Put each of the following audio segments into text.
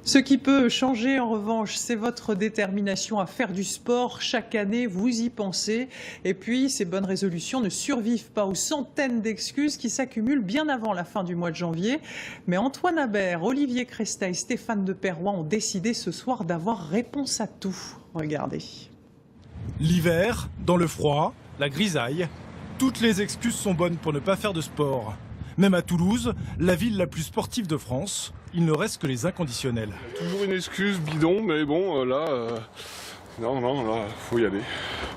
Ce qui peut changer en revanche, c'est votre détermination à faire du sport. Chaque année, vous y pensez. Et puis, ces bonnes résolutions ne survivent pas aux centaines d'excuses qui s'accumulent bien avant la fin du mois de janvier. Mais Antoine Habert, Olivier Cresta et Stéphane de Perroy ont décidé ce soir d'avoir réponse à tout. Regardez. L'hiver, dans le froid, la grisaille, toutes les excuses sont bonnes pour ne pas faire de sport. Même à Toulouse, la ville la plus sportive de France, il ne reste que les inconditionnels. Toujours une excuse bidon, mais bon, là, faut y aller.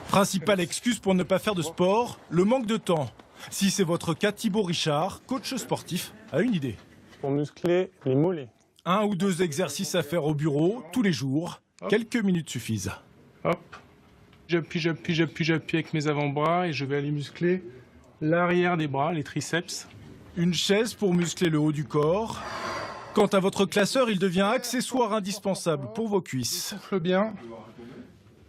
Principale excuse pour ne pas faire de sport, le manque de temps. Si c'est votre cas, Thibaut Richard, coach sportif, a une idée. Pour muscler les mollets. 1 ou 2 exercices à faire au bureau, tous les jours. Hop. Quelques minutes suffisent. Hop. J'appuie avec mes avant-bras et je vais aller muscler l'arrière des bras, les triceps. Une chaise pour muscler le haut du corps. Quant à votre classeur, il devient accessoire indispensable pour vos cuisses. Je souffle bien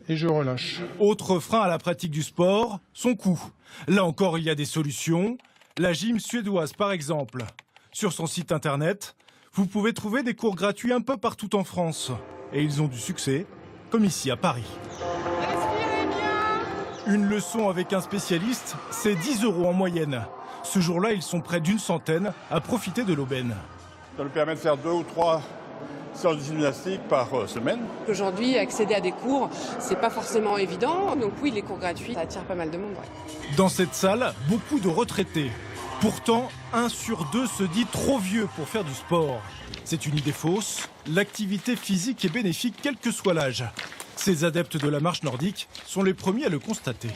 et je relâche. Autre frein à la pratique du sport, son coût. Là encore, il y a des solutions. La gym suédoise, par exemple. Sur son site internet, vous pouvez trouver des cours gratuits un peu partout en France. Et ils ont du succès, comme ici à Paris. Une leçon avec un spécialiste, c'est 10 € en moyenne. Ce jour-là, ils sont près d'une centaine à profiter de l'aubaine. Ça nous permet de faire 2 ou 3 séances de gymnastique par semaine. Aujourd'hui, accéder à des cours, c'est pas forcément évident. Donc oui, les cours gratuits, ça attire pas mal de monde. Ouais. Dans cette salle, beaucoup de retraités. Pourtant, 1 sur 2 se dit trop vieux pour faire du sport. C'est une idée fausse. L'activité physique est bénéfique quel que soit l'âge. Ces adeptes de la marche nordique sont les premiers à le constater.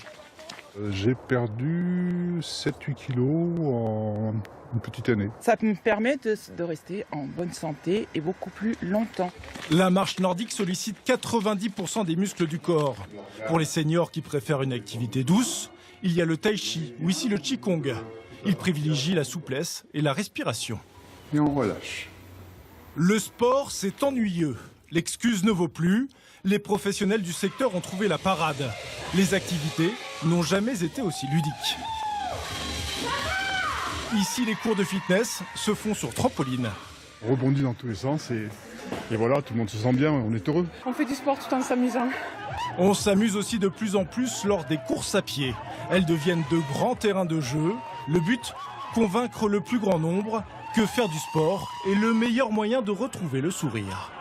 J'ai perdu 7-8 kilos en une petite année. Ça me permet de rester en bonne santé et beaucoup plus longtemps. La marche nordique sollicite 90% des muscles du corps. Pour les seniors qui préfèrent une activité douce, il y a le tai chi ou ici le qigong. Il privilégie la souplesse et la respiration. Et on relâche. Le sport, c'est ennuyeux. L'excuse ne vaut plus. Les professionnels du secteur ont trouvé la parade. Les activités n'ont jamais été aussi ludiques. Ici, les cours de fitness se font sur trampoline. On rebondit dans tous les sens et voilà, tout le monde se sent bien, on est heureux. On fait du sport tout en s'amusant. On s'amuse aussi de plus en plus lors des courses à pied. Elles deviennent de grands terrains de jeu. Le but, convaincre le plus grand nombre que faire du sport est le meilleur moyen de retrouver le sourire.